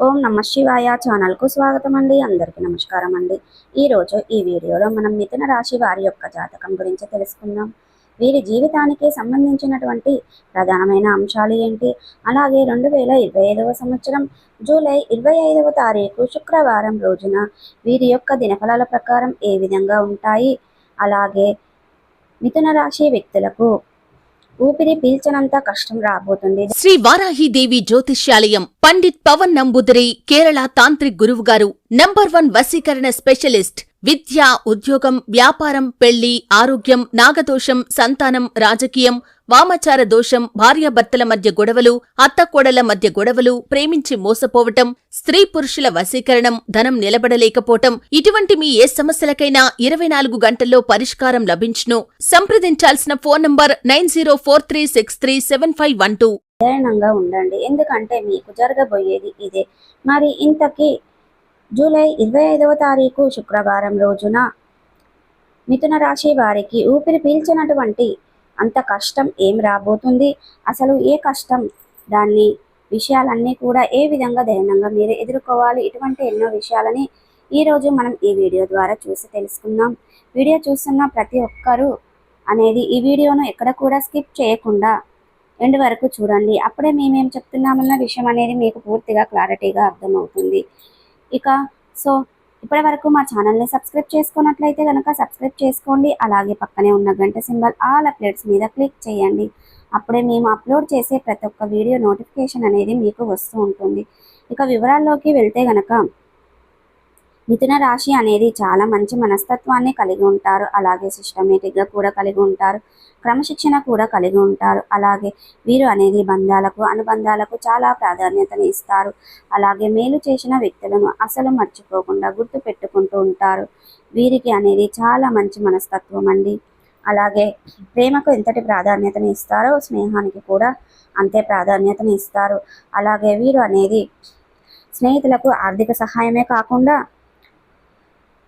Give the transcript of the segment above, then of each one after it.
ఓం నమ శివాయ ఛానల్కు స్వాగతం అండి. అందరికీ నమస్కారం అండి. ఈరోజు ఈ వీడియోలో మనం మిథున రాశి వారి యొక్క జాతకం గురించి తెలుసుకుందాం. వీరి జీవితానికి సంబంధించినటువంటి ప్రధానమైన అంశాలు ఏంటి, అలాగే 2025వ సంవత్సరం జూలై 25వ తారీఖు శుక్రవారం రోజున వీరి యొక్క దినఫలాల ప్రకారం ఏ విధంగా ఉంటాయి, అలాగే మిథున రాశి వ్యక్తులకు ఊపిరి పీల్చనంత కష్టం రాబోతుంది. శ్రీ వారాహిదేవి జ్యోతిష్యాలయం పండిత్ పవన్ నంబూదరి కేరళ తాంత్రిక్ గురువుగారు నంబర్ 1 వశీకరణ స్పెషలిస్ట్. విద్య, ఉద్యోగం, వ్యాపారం, పెళ్లి, ఆరోగ్యం, నాగదోషం, సంతానం, రాజకీయం, వామాచార దోషం, భార్యాభర్తల మధ్య గొడవలు, అత్తకోడల మధ్య గొడవలు, ప్రేమించి మోసపోవటం, స్త్రీ పురుషుల వశీకరణం, ధనం నిలబడలేకపోవటం, ఇటువంటి మీ ఏ సమస్యలకైనా 24 గంటల్లో పరిష్కారం లభించును. సంప్రదించాల్సిన ఫోన్ నంబర్ 9043637512. ధైర్యంగా ఉండండి, ఎందుకంటే మీకు జరగబోయేది ఇదే. మరి ఇంతకీ జూలై 25వ తారీఖు శుక్రవారం రోజున మిథున రాశి వారికి ఊపిరి పీల్చినటువంటి అంత కష్టం ఏం రాబోతుంది, అసలు ఏ కష్టం, దాన్ని విషయాలన్నీ కూడా ఏ విధంగా ధైర్యంగా మీరు ఎదుర్కోవాలి, ఇటువంటి ఎన్నో విషయాలని ఈరోజు మనం ఈ వీడియో ద్వారా చూసి తెలుసుకుందాం. వీడియో చూస్తున్న ప్రతి ఒక్కరూ అనేది ఈ వీడియోను ఎక్కడ కూడా స్కిప్ చేయకుండా ఎండ్ వరకు చూడండి. అప్పుడే మేమేం చెప్తున్నామన్న విషయం అనేది మీకు పూర్తిగా క్లారిటీగా అర్థమవుతుంది. ఇక ఇప్పటి వరకు మా ఛానల్ని సబ్స్క్రైబ్ చేసుకున్నట్లయితే కనుక సబ్స్క్రైబ్ చేసుకోండి. అలాగే పక్కనే ఉన్న గంట సింబల్ ఆల్ అప్డేట్స్ మీద క్లిక్ చేయండి. అప్పుడే మేము అప్లోడ్ చేసే ప్రతి ఒక్క వీడియో నోటిఫికేషన్ అనేది మీకు వస్తూ ఉంటుంది. ఇక వివరాల్లోకి వెళ్తే గనక మిథున రాశి అనేది చాలా మంచి మనస్తత్వాన్ని కలిగి ఉంటారు. అలాగే సిస్టమేటిక్గా కూడా కలిగి ఉంటారు, క్రమశిక్షణ కూడా కలిగి ఉంటారు. అలాగే వీరు అనేది బంధాలకు, అనుబంధాలకు చాలా ప్రాధాన్యతని ఇస్తారు. అలాగే మేలు చేసిన వ్యక్తులను అసలు మర్చిపోకుండా గుర్తు పెట్టుకుంటూ ఉంటారు. వీరికి అనేది చాలా మంచి మనస్తత్వం అండి. అలాగే ప్రేమకు ఎంతటి ప్రాధాన్యతని ఇస్తారో స్నేహానికి కూడా అంతే ప్రాధాన్యతని ఇస్తారు. అలాగే వీరు అనేది స్నేహితులకు ఆర్థిక సహాయమే కాకుండా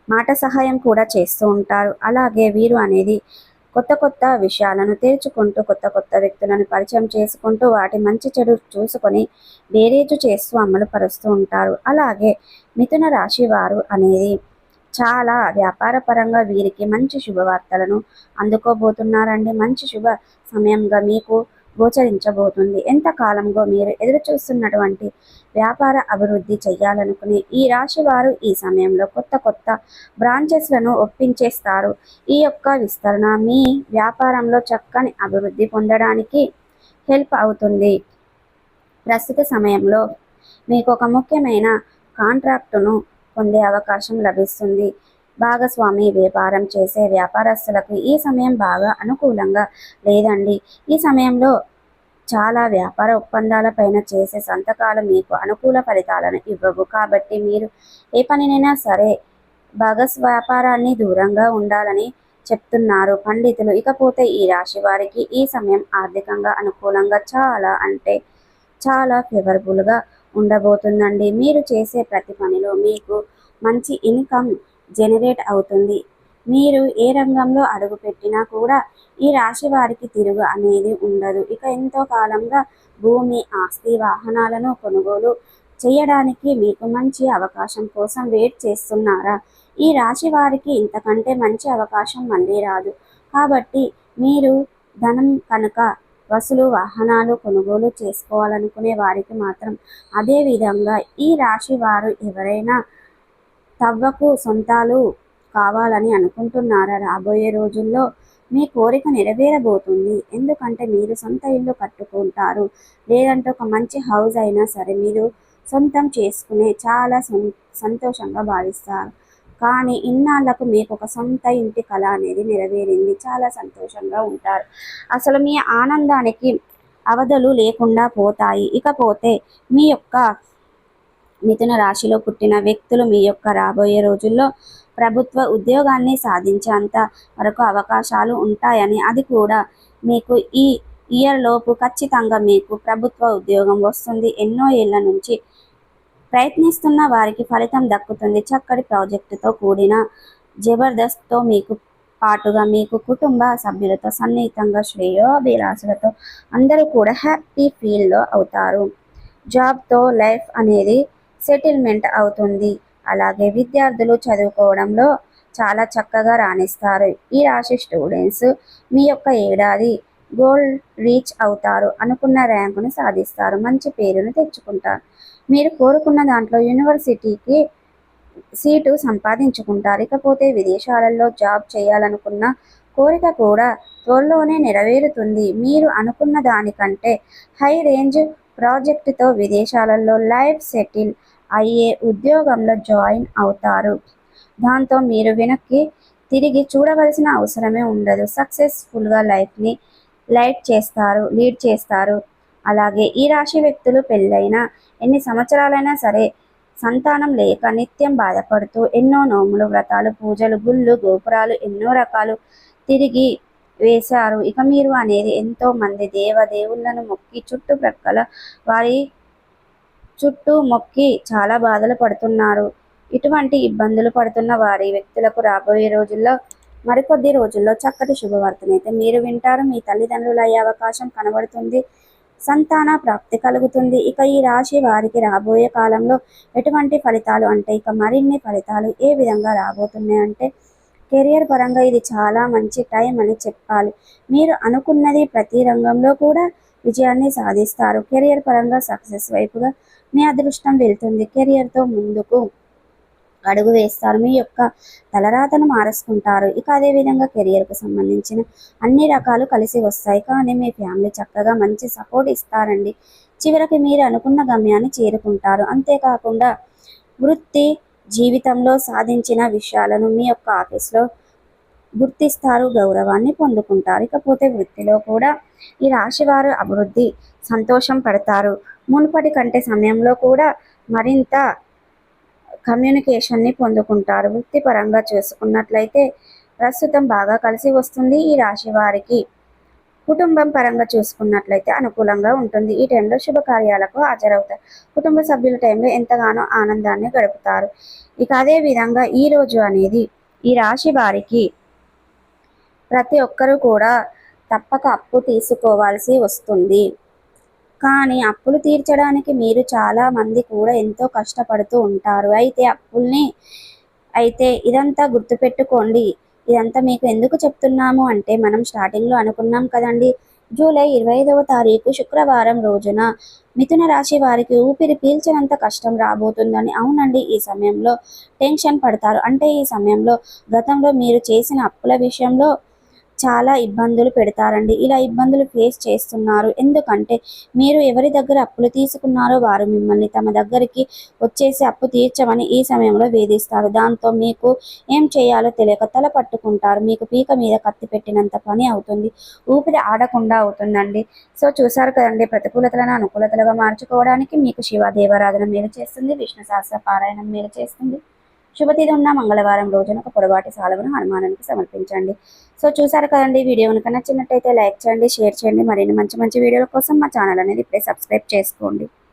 మాట సహాయం కూడా చేస్తూ ఉంటారు. అలాగే వీరు అనేది కొత్త కొత్త విషయాలను తెరుచుకుంటూ కొత్త కొత్త వ్యక్తులను పరిచయం చేసుకుంటూ వాటి మంచి చెడు చూసుకొని బేరేజు చేస్తూ అమలు పరుస్తూ ఉంటారు. అలాగే మిథున రాశి వారు అనేది చాలా వ్యాపార పరంగా వీరికి మంచి శుభవార్తలను అందుకోబోతున్నారండి. మంచి శుభ సమయంగా మీకు గోచరించబోతుంది. ఎంతకాలంగా మీరు ఎదురు చూస్తున్నటువంటి వ్యాపార అభివృద్ధి చేయాలనుకునే ఈ రాశి వారు ఈ సమయంలో కొత్త కొత్త బ్రాంచెస్లను ఒప్పించేస్తారు. ఈ యొక్క విస్తరణ మీ వ్యాపారంలో చక్కని అభివృద్ధి పొందడానికి హెల్ప్ అవుతుంది. ప్రస్తుత సమయంలో మీకు ఒక ముఖ్యమైన కాంట్రాక్టును పొందే అవకాశం లభిస్తుంది. భాగస్వామి వ్యాపారం చేసే వ్యాపారస్తులకు ఈ సమయం బాగా అనుకూలంగా లేదండి. ఈ సమయంలో చాలా వ్యాపార ఒప్పందాలపైన చేసే సంతకాలు మీకు అనుకూల ఫలితాలను ఇవ్వవు. కాబట్టి మీరు ఏ పనినైనా సరే వ్యాపారాన్ని దూరంగా ఉండాలని చెప్తున్నారు పండితులు. ఇకపోతే ఈ రాశి వారికి ఈ సమయం ఆర్థికంగా అనుకూలంగా చాలా అంటే చాలా ఫేవరబుల్గా ఉండబోతుందండి. మీరు చేసే ప్రతి పనిలో మీకు మంచి ఇన్కమ్ జనరేట్ అవుతుంది. మీరు ఏ రంగంలో అడుగుపెట్టినా కూడా ఈ రాశి వారికి తిరుగు అనేది ఉండదు. ఇక ఎంతో కాలంగా భూమి, ఆస్తి, వాహనాలను కొనుగోలు చేయడానికి మీకు మంచి అవకాశం కోసం వెయిట్ చేస్తున్నారా? ఈ రాశి వారికి ఇంతకంటే మంచి అవకాశం మళ్ళీ రాదు. కాబట్టి మీరు ధనం కనుక వసూలు, వాహనాలు కొనుగోలు చేసుకోవాలనుకునే వారికి మాత్రం అదేవిధంగా ఈ రాశి వారు ఎవరైనా తవ్వకు సొంతాలు కావాలని అనుకుంటున్నారా? రాబోయే రోజుల్లో మీ కోరిక నెరవేరబోతుంది. ఎందుకంటే మీరు సొంత ఇల్లు కట్టుకుంటారు, లేదంటే ఒక మంచి హౌస్ అయినా సరే మీరు సొంతం చేసుకునే చాలా సంతోషంగా భావిస్తారు. కానీ ఇన్నాళ్లకు మీకు ఒక సొంత ఇంటి కళ అనేది నెరవేరింది, చాలా సంతోషంగా ఉంటారు. అసలు మీ ఆనందానికి అవధులు లేకుండా పోతాయి. ఇకపోతే మీ యొక్క మిథున రాశిలో పుట్టిన వ్యక్తులు మీ యొక్క రాబోయే రోజుల్లో ప్రభుత్వ ఉద్యోగాన్ని సాధించేంత వరకు అవకాశాలు ఉంటాయని, అది కూడా మీకు ఈ ఇయర్ లోపు ఖచ్చితంగా మీకు ప్రభుత్వ ఉద్యోగం వస్తుంది. ఎన్నో ఏళ్ల నుంచి ప్రయత్నిస్తున్న వారికి ఫలితం దక్కుతుంది. చక్కటి ప్రాజెక్టుతో కూడిన జబర్దస్త్తో మీకు పాటుగా మీకు కుటుంబ సభ్యులతో సన్నిహితంగా శ్రేయోభిలాషులతో అందరూ కూడా హ్యాపీ ఫీల్లో అవుతారు. జాబ్తో లైఫ్ అనేది సెటిల్మెంట్ అవుతుంది. అలాగే విద్యార్థులు చదువుకోవడంలో చాలా చక్కగా రాణిస్తారు. ఈ రాశి స్టూడెంట్స్ మీ యొక్క ఏడాది గోల్ రీచ్ అవుతారు. అనుకున్న ర్యాంకును సాధిస్తారు. మంచి పేరును తెచ్చుకుంటారు. మీరు కోరుకున్న దాంట్లో యూనివర్సిటీకి సీటు సంపాదించుకుంటారు. ఇకపోతే విదేశాలలో జాబ్ చేయాలనుకున్న కోరిక కూడా త్వరలోనే నెరవేరుతుంది. మీరు అనుకున్న దానికంటే హై రేంజ్ ప్రాజెక్టుతో విదేశాలలో లైఫ్ సెటిల్ అయ్యే ఉద్యోగంలో జాయిన్ అవుతారు. దాంతో మీరు వెనక్కి తిరిగి చూడవలసిన అవసరమే ఉండదు. సక్సెస్ఫుల్గా లైఫ్ని లీడ్ చేస్తారు. అలాగే ఈ రాశి వ్యక్తులు పెళ్ళైన ఎన్ని సంవత్సరాలైనా సరే సంతానం లేక నిత్యం బాధపడుతూ ఎన్నో నోములు, వ్రతాలు, పూజలు, గుళ్ళు, గోపురాలు ఎన్నో రకాలు తిరిగి వేశారు. ఇక మీరు అనేది ఎంతో మంది దేవుళ్ళను మొక్కి చుట్టుప్రక్కల వారి చుట్టూ మొక్కి చాలా బాధలు పడుతున్నారు. ఇటువంటి ఇబ్బందులు పడుతున్న వారి వ్యక్తులకు రాబోయే రోజుల్లో మరికొద్ది రోజుల్లో చక్కటి శుభవార్తనైతే మీరు వింటారు. మీ తల్లిదండ్రులు అయ్యే అవకాశం కనబడుతుంది. సంతాన ప్రాప్తి కలుగుతుంది. ఇక ఈ రాశి వారికి రాబోయే కాలంలో ఎటువంటి ఫలితాలు అంటే ఇక మరిన్ని ఫలితాలు ఏ విధంగా రాబోతున్నాయి అంటే కెరియర్ పరంగా ఇది చాలా మంచి టైం అని చెప్పాలి. మీరు అనుకున్నది ప్రతి రంగంలో కూడా విజయాన్ని సాధిస్తారు. కెరియర్ పరంగా సక్సెస్ వైపుగా మీ అదృష్టం వెళ్తుంది. కెరియర్తో ముందుకు అడుగు వేస్తారు. మీ యొక్క తలరాతను మారుసుకుంటారు. ఇక అదేవిధంగా కెరియర్కు సంబంధించిన అన్ని రకాలు కలిసి వస్తాయి. కానీ మీ ఫ్యామిలీ చక్కగా మంచి సపోర్ట్ ఇస్తారండి. చివరికి మీరు అనుకున్న గమ్యాన్ని చేరుకుంటారు. అంతేకాకుండా వృత్తి జీవితంలో సాధించిన విషయాలను మీ యొక్క ఆఫీస్లో గుర్తిస్తారు, గౌరవాన్ని పొందుకుంటారు. ఇకపోతే వృత్తిలో కూడా ఈ రాశివారు అభివృద్ధి సంతోషం పడతారు. మునుపటి కంటే సమయంలో కూడా మరింత కమ్యూనికేషన్ని పొందుకుంటారు. వృత్తిపరంగా చూసుకున్నట్లయితే ప్రస్తుతం బాగా కలిసి వస్తుంది. ఈ రాశి వారికి కుటుంబం పరంగా చూసుకున్నట్లయితే అనుకూలంగా ఉంటుంది. ఈ టైంలో శుభకార్యాలకు హాజరవుతారు. కుటుంబ సభ్యుల టైంలో ఎంతగానో ఆనందాన్ని గడుపుతారు. ఇక అదే విధంగా ఈ రోజు అనేది ఈ రాశి వారికి ప్రతి ఒక్కరూ కూడా తప్పక అప్పు తీసుకోవాల్సి వస్తుంది. కానీ అప్పులు తీర్చడానికి మీరు చాలా మంది కూడా ఎంతో కష్టపడుతూ ఉంటారు. అయితే ఇదంతా గుర్తుపెట్టుకోండి. ఇదంతా మీకు ఎందుకు చెప్తున్నాము అంటే మనం స్టార్టింగ్లో అనుకున్నాం కదండి, జూలై 25వ తారీఖు శుక్రవారం రోజున మిథున రాశి వారికి ఊపిరి పీల్చినంత కష్టం రాబోతుందని. అవునండి, ఈ సమయంలో టెన్షన్ పడతారు. అంటే ఈ సమయంలో గతంలో మీరు చేసిన అప్పుల విషయంలో చాలా ఇబ్బందులు పెడతారండి. ఇలా ఇబ్బందులు ఫేస్ చేస్తున్నారు. ఎందుకంటే మీరు ఎవరి దగ్గర అప్పులు తీసుకున్నారో వారు మిమ్మల్ని తమ దగ్గరికి వచ్చేసి అప్పు తీర్చమని ఈ సమయంలో వేధిస్తారు. దాంతో మీకు ఏం చేయాలో తెలియక తల పట్టుకుంటారు. మీకు పీక మీద కత్తి పెట్టినంత పని అవుతుంది. ఊపిరి ఆడకుండా అవుతుందండి. సో చూసారు కదండి, ప్రతికూలతలను అనుకూలతలుగా మార్చుకోవడానికి మీకు శివ దేవారాధన మేలు చేస్తుంది. విష్ణు సహస్ర పారాయణం మేలు చేస్తుంది. శుభతిథి ఉన్న మంగళవారం రోజున ఒక పొడవాటి సాలువను హనుమానునికి సమర్పించండి. సో చూసారు కదండి, వీడియో కనుక నచ్చినట్టయితే లైక్ చేయండి, షేర్ చేయండి. మరిన్ని మంచి మంచి వీడియోల కోసం మా ఛానల్ అనేది ఇప్పుడే సబ్స్క్రైబ్ చేసుకోండి.